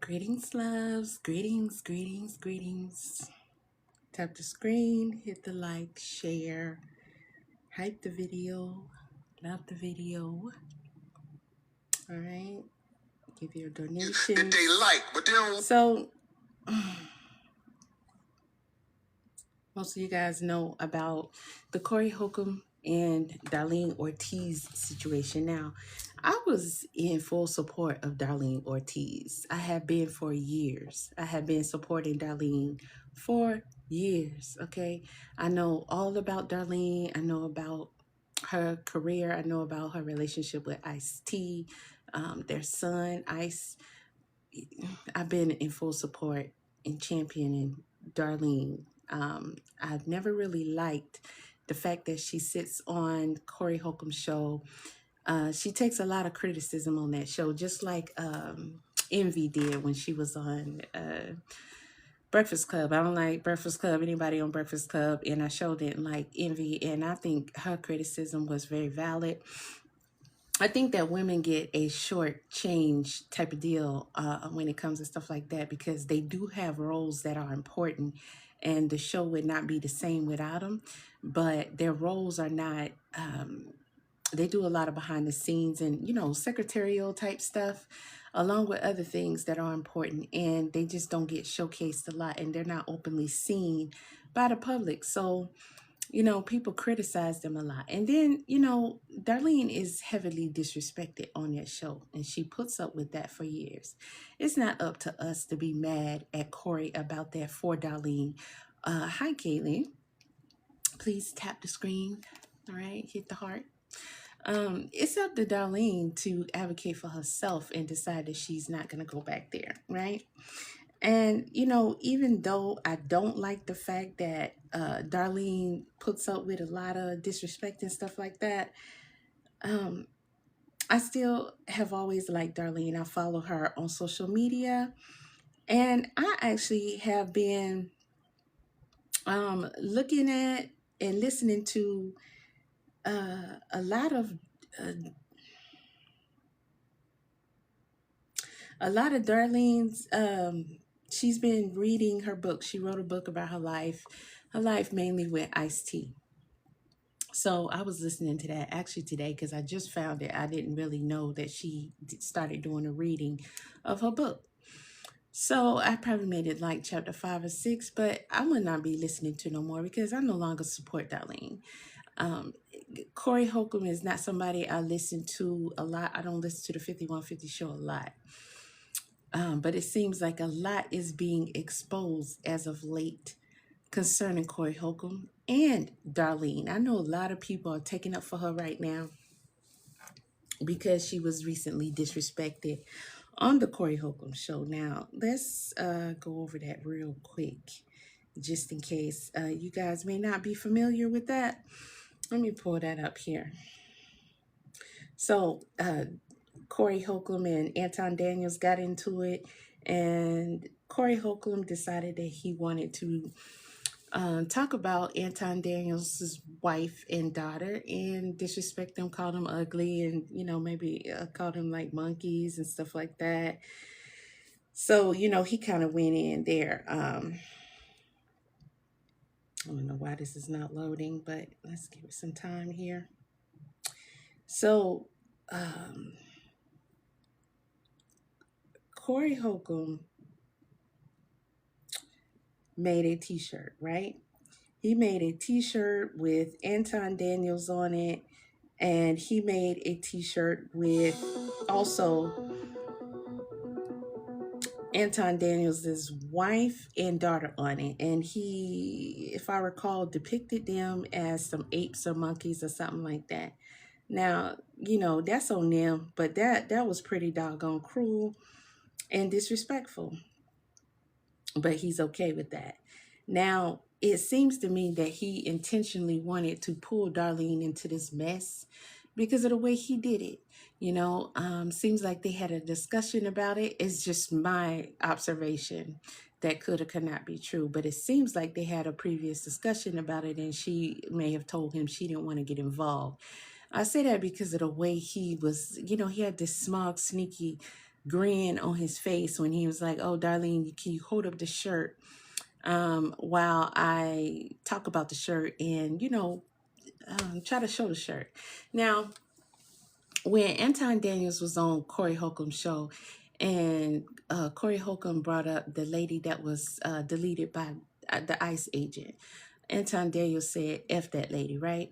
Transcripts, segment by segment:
Greetings, loves. Greetings, greetings, greetings. Tap the screen, hit the like, share, hype the video, love the video. All right. Give your donations. That they like, but they don't. So, most of you guys know about the Corey Holcomb and Darlene Ortiz situation. Now, I was in full support of Darlene Ortiz. I have been for years. I have been supporting Darlene for years, okay? I know all about Darlene. I know about her career. I know about her relationship with Ice-T, their son, Ice. I've been in full support and championing Darlene. I've never really liked the fact that she sits on Corey Holcomb's show. She takes a lot of criticism on that show, just like Envy did when she was on Breakfast Club. I don't like Breakfast Club, anybody on Breakfast Club, and I sure didn't like Envy, and I think her criticism was very valid. I think that women get a short change type of deal when it comes to stuff like that, because they do have roles that are important, and the show would not be the same without them. But their roles are not, they do a lot of behind the scenes and, secretarial type stuff, along with other things that are important, and they just don't get showcased a lot, and they're not openly seen by the public. So, people criticize them a lot. And then, Darlene is heavily disrespected on that show, and she puts up with that for years. It's not up to us to be mad at Corey about that for Darlene. Hi, Kaylee. Please tap the screen. All right, hit the heart. It's up to Darlene to advocate for herself and decide that she's not going to go back there, right? And, even though I don't like the fact that Darlene puts up with a lot of disrespect and stuff like that, I still have always liked Darlene. I follow her on social media. And I actually have been looking at and listening to a lot of Darlene's. She's been reading her book. She wrote a book about her life mainly with Ice-T. So I was listening to that actually today because I just found it. I didn't really know that she started doing a reading of her book. So I probably made it like chapter 5 or 6, but I would not be listening to no more because I no longer support Darlene. Corey Holcomb is not somebody I listen to a lot. I don't listen to the 5150 show a lot. But it seems like a lot is being exposed as of late concerning Corey Holcomb and Darlene. I know a lot of people are taking up for her right now because she was recently disrespected on the Corey Holcomb show. Now, let's go over that real quick, just in case you guys may not be familiar with that. Let me pull that up here. So, Corey Holcomb and Anton Daniels got into it, and Corey Holcomb decided that he wanted to talk about Anton Daniels' wife and daughter and disrespect them, call them ugly, and maybe call them like monkeys and stuff like that. So he kind of went in there. I don't know why this is not loading, but let's give it some time here. So Corey Holcomb made a t-shirt, right? He made a t-shirt with Anton Daniels on it, and he made a t-shirt with also Anton Daniels' wife and daughter on it. And he, if I recall, depicted them as some apes or monkeys or something like that. Now, that's on them, but that was pretty doggone cruel and disrespectful. But he's okay with that. Now, it seems to me that he intentionally wanted to pull Darlene into this mess because of the way he did it. Seems like they had a discussion about it. It's just my observation. That could or could not be true, but it seems like they had a previous discussion about it, and she may have told him she didn't want to get involved. I say that because of the way he was, he had this smug, sneaky grin on his face when he was like, "Oh, Darlene, can you hold up the shirt while I talk about the shirt and, try to show the shirt." Now, when Anton Daniels was on Corey Holcomb's show, and Corey Holcomb brought up the lady that was deleted by the ICE agent, Anton Daniels said, "F that lady," right?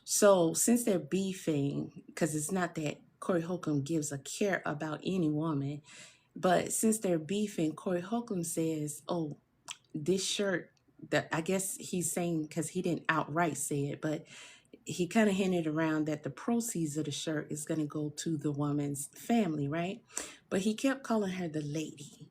So since they're beefing, because it's not that Corey Holcomb gives a care about any woman, but since they're beefing, Corey Holcomb says, "Oh, this shirt," that I guess he's saying, because he didn't outright say it, but he kind of hinted around that the proceeds of the shirt is going to go to the woman's family, right? But he kept calling her the lady.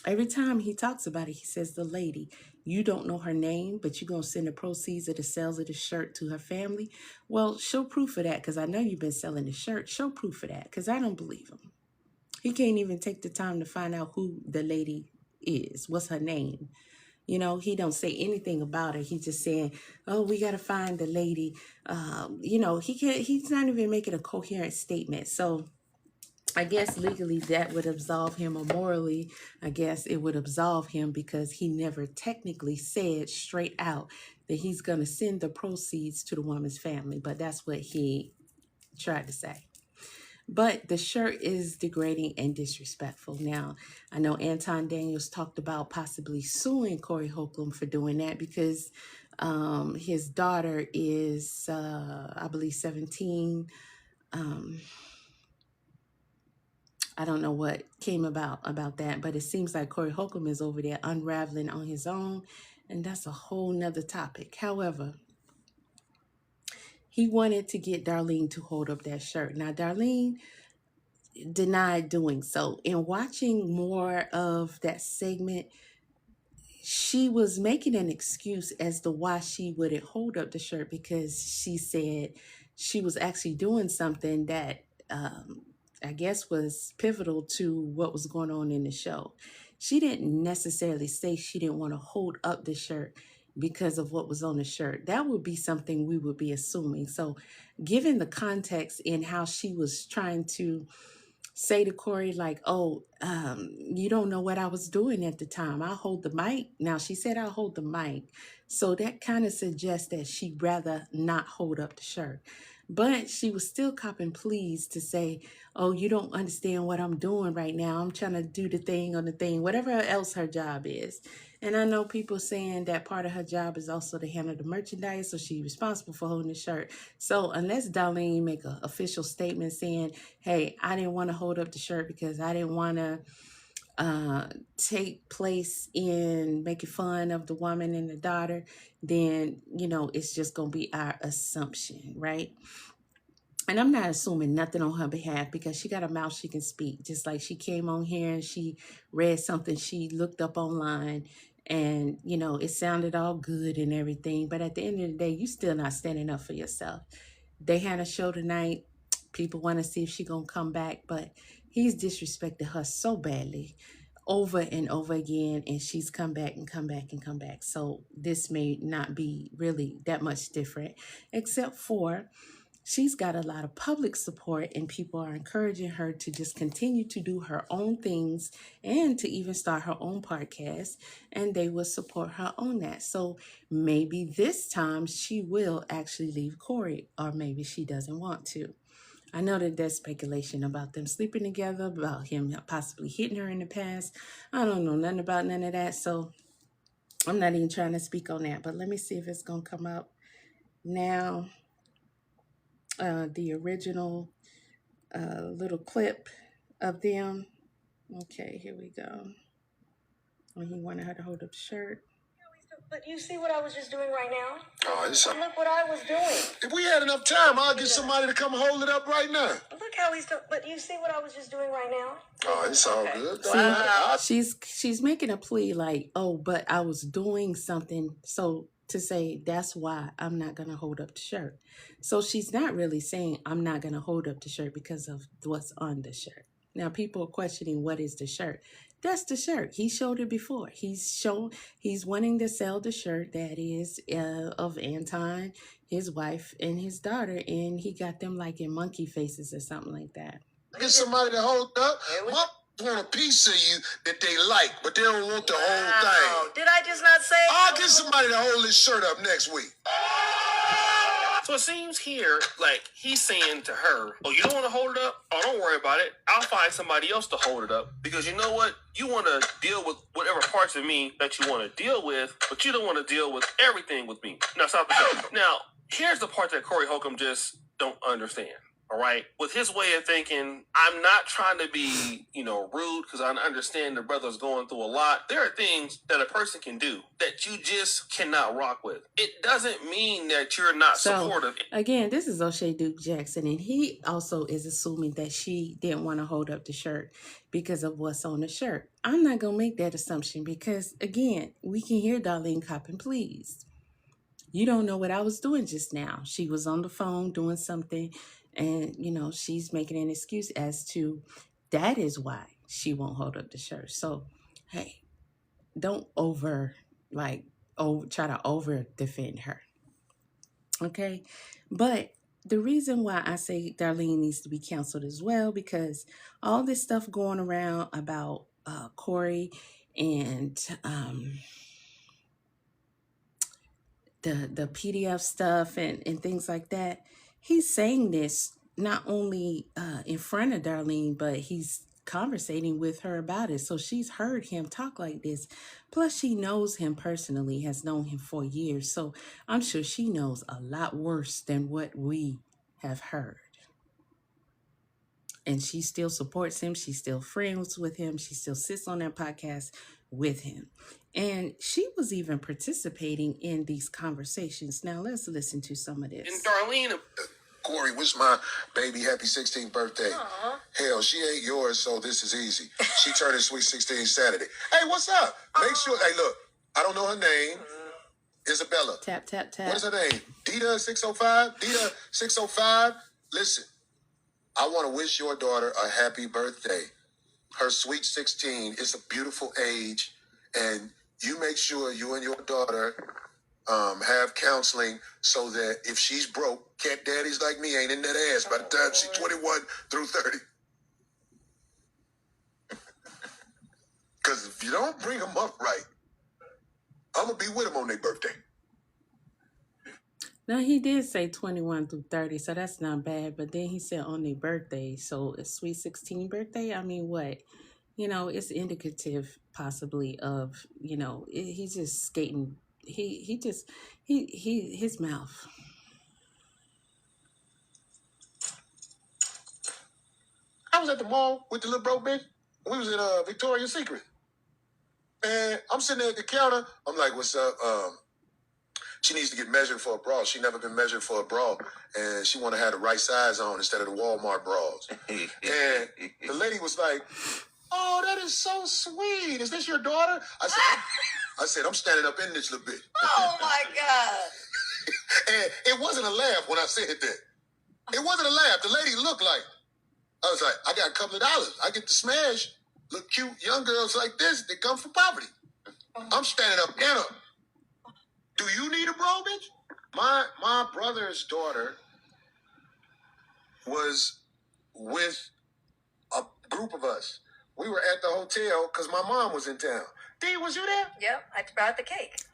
Every time he talks about it, he says the lady. You don't know her name, but you're going to send the proceeds of the sales of the shirt to her family. Well, show proof of that, because I know you've been selling the shirt. Show proof of that, because I don't believe him. He can't even take the time to find out who the lady is. What's her name? He don't say anything about it. He's just saying, "Oh, we got to find the lady." He's not even making a coherent statement. So I guess legally that would absolve him, or morally, I guess it would absolve him, because he never technically said straight out that he's going to send the proceeds to the woman's family. But that's what he tried to say. But the shirt is degrading and disrespectful. Now, I know Anton Daniels talked about possibly suing Corey Holcomb for doing that, because his daughter is, I believe, 17. I don't know what came about that, but it seems like Corey Holcomb is over there unraveling on his own, and that's a whole nother topic. However, he wanted to get Darlene to hold up that shirt. Now, Darlene denied doing so. In watching more of that segment, she was making an excuse as to why she wouldn't hold up the shirt, because she said she was actually doing something that I guess was pivotal to what was going on in the show. She didn't necessarily say she didn't want to hold up the shirt because of what was on the shirt. That would be something we would be assuming. So given the context in how she was trying to say to Corey, like, "Oh, you don't know what I was doing at the time. I'll hold the mic." Now, she said, "I'll hold the mic." So that kind of suggests that she'd rather not hold up the shirt. But she was still copping pleas to say, "Oh, you don't understand what I'm doing right now. I'm trying to do the thing on the thing," whatever else her job is. And I know people saying that part of her job is also to handle the merchandise, so she's responsible for holding the shirt. So unless Darlene make an official statement saying, "Hey, I didn't want to hold up the shirt because I didn't want to take place in making fun of the woman and the daughter," then, it's just going to be our assumption, right? And I'm not assuming nothing on her behalf, because she got a mouth she can speak. Just like she came on here and she read something she looked up online, and, it sounded all good and everything. But at the end of the day, you still not standing up for yourself. They had a show tonight. People want to see if she going to come back, but he's disrespected her so badly over and over again, and she's come back and come back and come back. So this may not be really that much different, except for she's got a lot of public support, and people are encouraging her to just continue to do her own things and to even start her own podcast, and they will support her on that. So maybe this time she will actually leave Corey, or maybe she doesn't want to. I know that there's speculation about them sleeping together, about him possibly hitting her in the past. I don't know nothing about none of that, so I'm not even trying to speak on that. But let me see if it's going to come up now. The original little clip of them. Okay, here we go. When he wanted her to hold up the shirt. But you see what I was just doing right now? Oh, it's And look what I was doing. If we had enough time, I'll get somebody to come hold it up right now. Look how he's doing. But you see what I was just doing right now? Oh, it's all good. See, she's making a plea like, "Oh, but I was doing something." So to say that's why I'm not going to hold up the shirt. So she's not really saying I'm not going to hold up the shirt because of what's on the shirt. Now people are questioning, what is the shirt? That's the shirt. He showed it before. He's wanting to sell the shirt that is of Anton, his wife, and his daughter, and he got them like in monkey faces or something like that. Get somebody to hold up. Mom want a piece of you that they like, but they don't want the whole thing. Did I just not say? I'll get somebody to hold this shirt up next week. So it seems here like he's saying to her, oh, you don't want to hold it up? Oh, don't worry about it. I'll find somebody else to hold it up. Because you know what? You want to deal with whatever parts of me that you want to deal with, but you don't want to deal with everything with me. Now, stop the show. Now, here's the part that Corey Holcomb just don't understand. All right. With his way of thinking, I'm not trying to be, rude because I understand the brother's going through a lot. There are things that a person can do that you just cannot rock with. It doesn't mean that you're not supportive. Again, this is O'Shea Duke Jackson, and he also is assuming that she didn't want to hold up the shirt because of what's on the shirt. I'm not going to make that assumption because, again, we can hear Darlene copping pleased. You don't know what I was doing just now. She was on the phone doing something. And, she's making an excuse as to that is why she won't hold up the shirt. So, hey, don't try to over defend her. Okay. But the reason why I say Darlene needs to be counseled as well, because all this stuff going around about Corey and the PDF stuff and things like that, he's saying this not only in front of Darlene, but he's conversating with her about it. So she's heard him talk like this. Plus, she knows him personally, has known him for years. So I'm sure she knows a lot worse than what we have heard. And she still supports him. She's still friends with him. She still sits on that podcast with him. And she was even participating in these conversations. Now, let's listen to some of this. And Darlene... Corey, wish my baby happy 16th birthday. Aww. Hell, she ain't yours, so this is easy. She turning sweet 16 Saturday. Hey, what's up? Make sure... Hey, look, I don't know her name. Isabella. Tap, tap, tap. What is her name? Dita 605? Dita 605? Listen, I want to wish your daughter a happy birthday. Her sweet 16 is a beautiful age, and you make sure you and your daughter have counseling so that if she's broke, cat daddies like me ain't in that ass by the time she's 21 through 30. Because if you don't bring them up right, I'm going to be with them on their birthday. Now, he did say 21 through 30, so that's not bad. But then he said on their birthday. So a sweet 16 birthday? I mean, what? It's indicative possibly of, he's just skating. His mouth. I was at the mall with the little broke bitch. We was at Victoria's Secret. And I'm sitting there at the counter. I'm like, what's up? She needs to get measured for a bra. She never been measured for a bra. And she want to have the right size on instead of the Walmart bras. And the lady was like, oh, that is so sweet. Is this your daughter? I said, I'm standing up in this little bitch. Oh my God. And it wasn't a laugh when I said that. It wasn't a laugh. The lady looked like, I was like, I got a couple of dollars. I get to smash little cute young girls like this that come from poverty. I'm standing up in her. Do you need a bra, bitch? My brother's daughter was with a group of us. We were at the hotel because my mom was in town. Dee, was you there? Yep, I brought the cake.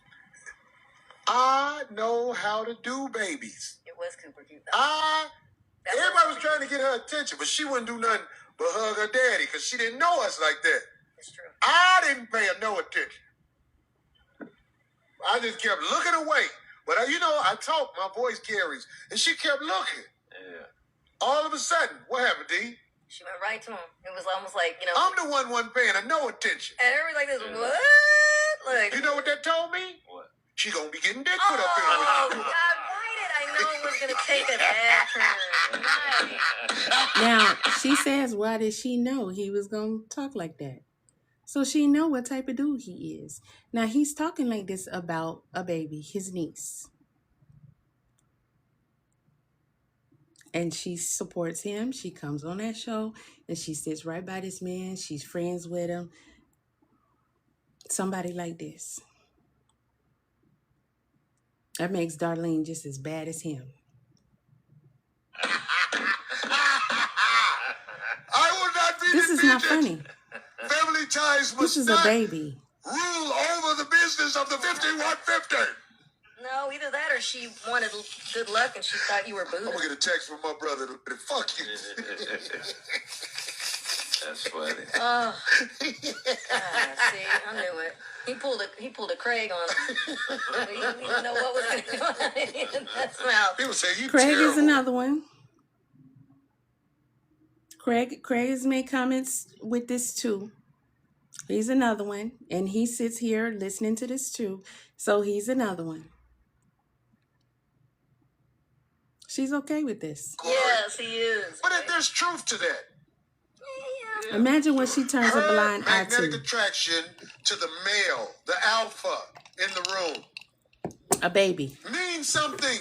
I know how to do babies. It was Cooper cute though. Everybody was trying to get her attention, but she wouldn't do nothing but hug her daddy because she didn't know us like that. It's true. I didn't pay her no attention. I just kept looking away. But I talk, my voice carries, and she kept looking. Yeah. All of a sudden, what happened, D? She went right to him. It was almost like, I'm the one wasn't paying her no attention. and everybody like this, what? Like, You know what that told me? What? She gonna be getting dick put up in her. oh God, why did I know it was gonna take a bad turn? Right. Now, she says, why did she know he was going to talk like that? So she know what type of dude he is. Now, he's talking like this about a baby, his niece. And she supports him. She comes on that show and she sits right by this man. She's friends with him. Somebody like this. That makes Darlene just as bad as him. not funny. Family ties This must is a not baby. rule over the business of the 5150. No, either that or she wanted good luck and she thought you were I'm Buddha. gonna get a text from my brother. Fuck you. That's funny. Oh, see, I knew it. He pulled a Craig on him. He didn't know what was going on in that mouth. People say you Craig terrible. is another one. Craig has made comments with this too. He's another one. And he sits here listening to this too. So he's another one. She's okay with this. Yes, he is. But if there's truth to that. Yeah. Imagine when she turns a Her blind eye magnetic to attraction to the male, the alpha in the room, a baby. means something.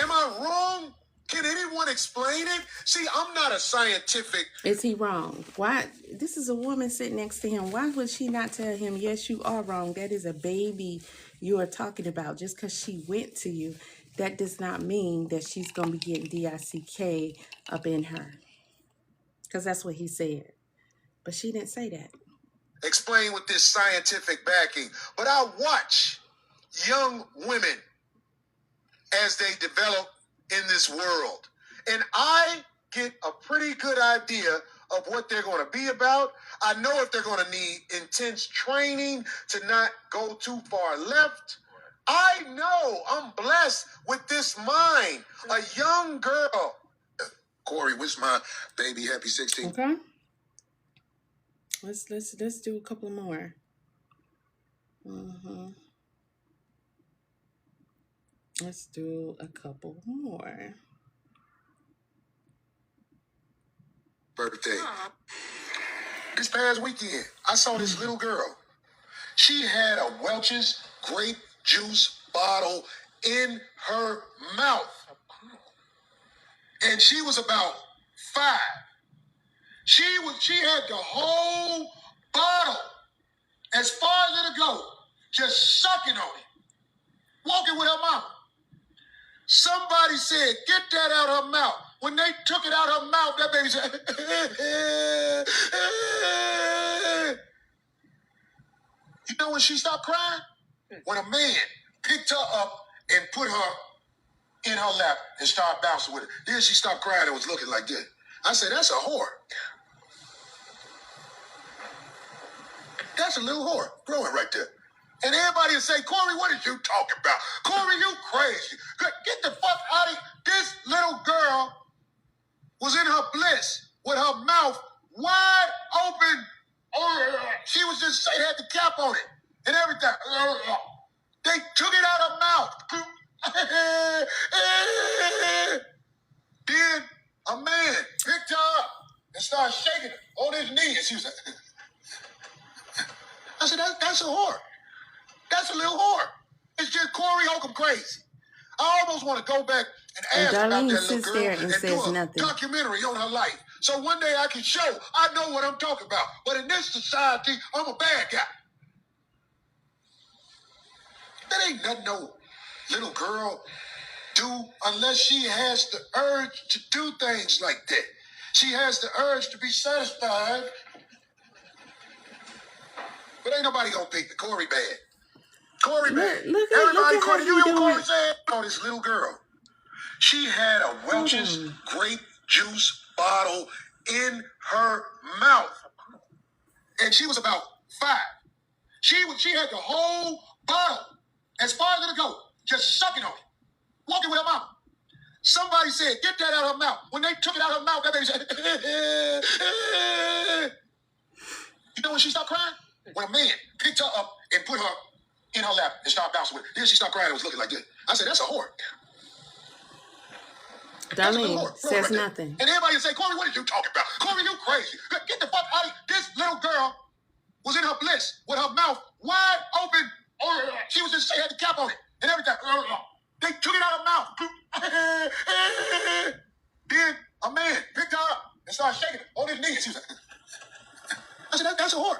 Am I wrong? Can anyone explain it? See, I'm not a scientific. Is he wrong? Why? This is a woman sitting next to him. Why would she not tell him, yes, you are wrong? That is a baby you are talking about. Just because she went to you, that does not mean that she's going to be getting DICK up in her. Because that's what he said. But she didn't say that. Explain with this scientific backing. But I watch young women as they develop in this world. And I get a pretty good idea of what they're going to be about. I know if they're going to need intense training to not go too far left. I know I'm blessed with this mind. A young girl. Corey, wish my baby happy 16th. Okay. Let's do a couple more. Let's do a couple more. Birthday. This past weekend, I saw this little girl. She had a Welch's grape juice bottle in her mouth. And she was about 5. She had the whole bottle, as far as it'll go, just sucking on it, walking with her mouth. Somebody said, get that out her mouth. When they took it out her mouth, that baby said, you know when she stopped crying? When a man picked her up and put her in her lap and started bouncing with her. Then she stopped crying and was looking like this. I said, that's a whore. That's a little whore growing right there. And everybody will say, Corey, what are you talking about? Corey, you crazy. Get the fuck out of here. This little girl was in her bliss with her mouth wide open. She was just, it had the cap on it and everything. They took it out of her mouth. Then a man picked her up and started shaking her on his knee. And she was like, I said, that's a whore. That's a little whore. It's just Corey Holcomb crazy. I almost want to go back and ask about Darlene that little sits girl there and do says a nothing. documentary on her life. So one day I can show I know what I'm talking about. But in this society, I'm a bad guy. That ain't nothing no little girl do unless she has the urge to do things like that. She has the urge to be satisfied. But ain't nobody gonna pick the Corey bad. Corey bad. Look Everybody, at Corey, how you he hear what doing. Corey said? Oh, this little girl. She had a Welch's grape juice bottle in her mouth. And she was about 5. She had the whole bottle, as far as it'll go, just sucking on it, walking with her mouth. Somebody said, get that out of her mouth. When they took it out of her mouth, that baby said, you know when she stopped crying? When a man picked her up and put her in her lap and started bouncing with her. Then she stopped crying and was looking like this. I said, that's a whore. Darlene says right nothing. And everybody will say, Corey, what are you talking about? Corey, you crazy. Get the fuck out of here. This little girl was in her bliss with her mouth wide open. She was just, she had the cap on it and everything. They took it out of her mouth. Then a man picked her up and started shaking her on his knee. And she was like, I said, that's a whore.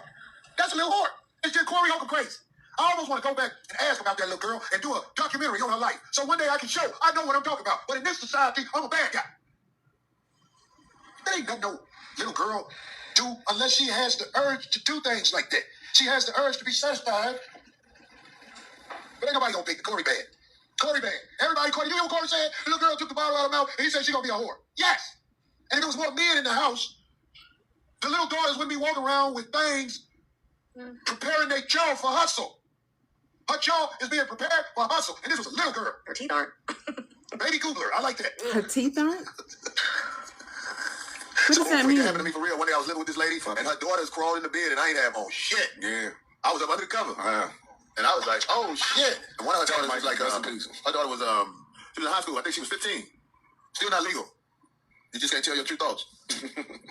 That's a little whore. It's just Corey Holcomb crazy. I almost want to go back and ask about that little girl and do a documentary on her life. So one day I can show I know what I'm talking about. But in this society, I'm a bad guy. That ain't nothing no little girl do unless she has the urge to do things like that. She has the urge to be satisfied. But ain't nobody gonna pick the Corey bad. Corey bad. Everybody, Corey, you know what Corey said? The little girl took the bottle out of her mouth and he said she's gonna be a whore. Yes. And if there was more men in the house, the little daughters wouldn't be walking around with things preparing their jaw for hustle. Her jaw is being prepared for hustle. And this was a little girl. Her teeth aren't. Baby Googler. I like that. Her teeth aren't? What does that It mean? happened to me for real. One day I was living with this lady and her daughters crawled in the bed and I ain't have on shit. Yeah. I was up under the cover. And I was like, oh shit. And one of her daughters was like, her daughter was, she was in high school. I think she was 15. Still not legal. You just can't tell your true thoughts.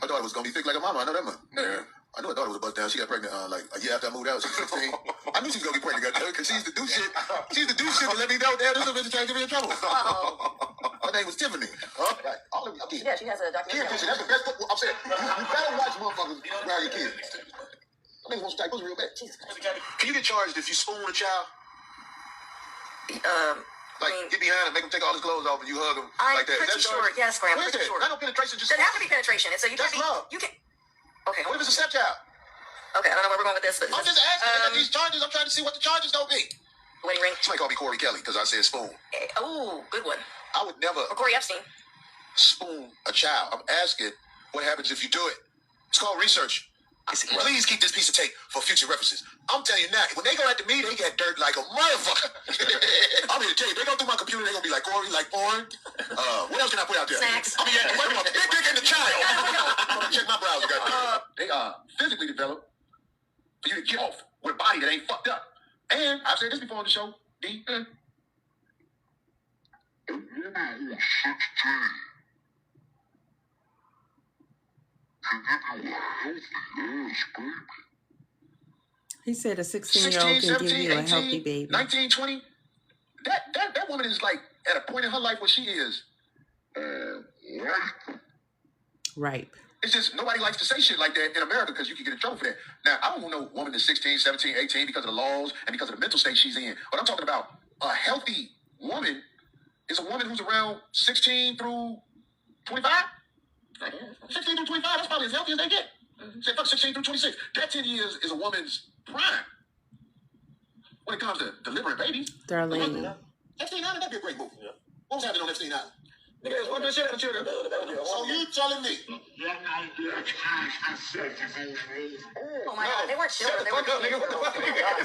Her daughter was going to be thick like her mama. I know that much. Yeah. I knew her daughter was a bust down. She got pregnant like a year after I moved out. She was 15. I knew she was going to get pregnant because she used to do shit. She used to do shit to let me know, damn, this bitch is trying to get me in trouble. Her name was Tiffany. Right. All of you. Okay. Yeah, she has a documentary. That's the best. I'm saying, you better watch motherfuckers around your kids. I think wants to type was real bad. Jesus Christ. Can you get charged if you spoon a child? Get behind him, make him take all his clothes off, and you hug him like that. I'm pretty sure. Yes, Graham. What is Pretty that? sure. I know penetration just. Doesn't have to be penetration. It's you That's can't. love. You can. Okay. What if it's a stepchild? Okay, I don't know where we're going with this, but I'm just asking. I got these charges. I'm trying to see what the charges gonna be. Wedding ring. Somebody call me Corey Kelly because I said spoon. Oh, good one. I would never Or Corey Epstein. spoon a child. I'm asking what happens if you do it. It's called research. Please keep this piece of tape for future references. I'm telling you now, when they go after me, they get dirt like a motherfucker. I'm here to tell you, they go through my computer, they're gonna be like, Corey, like porn. What else can I put out there? Snacks. I mean, wait a minute, they dick in the child. I'm gonna check my browser, goddamn. They are physically developed for you to get off with a body that ain't fucked up. And I've said this before on the show, D. He said a 16-year-old can give you a healthy baby. 19, 20. That woman is like at a point in her life where she is Ripe. It's just nobody likes to say shit like that in America because you can get in trouble for that. Now, I don't want no woman that's 16, 17, 18 because of the laws and because of the mental state she's in. What I'm talking about, a healthy woman is a woman who's around 16 through 25. 16 through 25, that's probably as healthy as they get. Say, fuck 16 through 26. That 10 years is a woman's prime. When it comes to delivering babies. Darlene. Epstein Island, that'd be a great movie. Yeah. What was happening on Epstein Island? Niggas, what the shit out of children? So you telling me? Oh my God, they weren't children. They were nigga, what the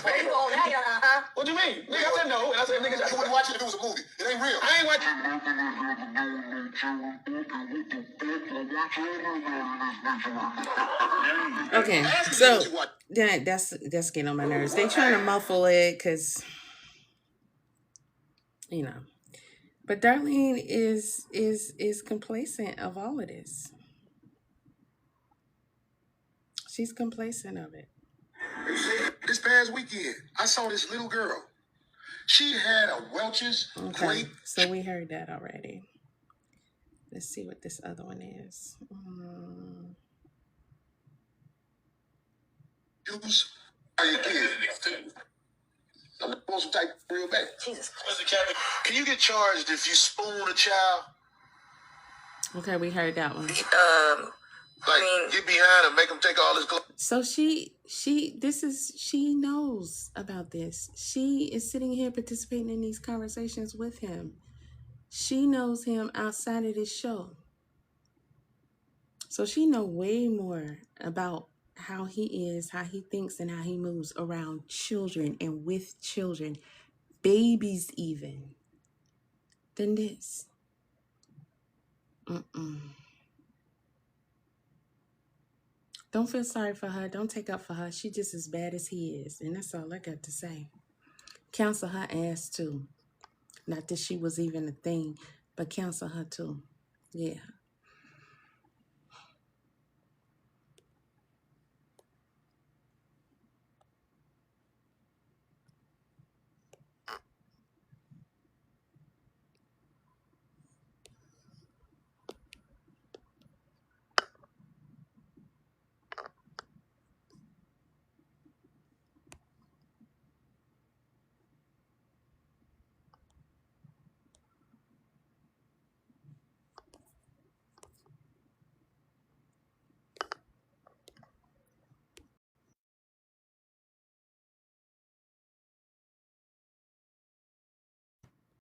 fuck? You old now, huh? What do you mean? Nigga, I said no. And I said, niggas, you wouldn't watch it if it was a movie. It ain't real. I ain't watching. Okay, so that's getting on my nerves. They trying to muffle it because, you know. But Darlene is complacent of all of this. She's complacent of it. This past weekend, I saw this little girl. She had a Welch's grape. So we heard that already. Let's see what this other one is. Juice. I'm supposed to type real bad. Jesus. Can you get charged if you spoon a child? Okay, we heard that one. Get behind him, make him take all his clothes. So she knows about this. She is sitting here participating in these conversations with him. She knows him outside of this show. So she know way more about how he is, how he thinks, and how he moves around children and with children, babies even, than this. Don't feel sorry for her. Don't take up for her. She just as bad as he is. And that's all I got to say. Counsel her ass too. Not that she was even a thing, but counsel her too. Yeah.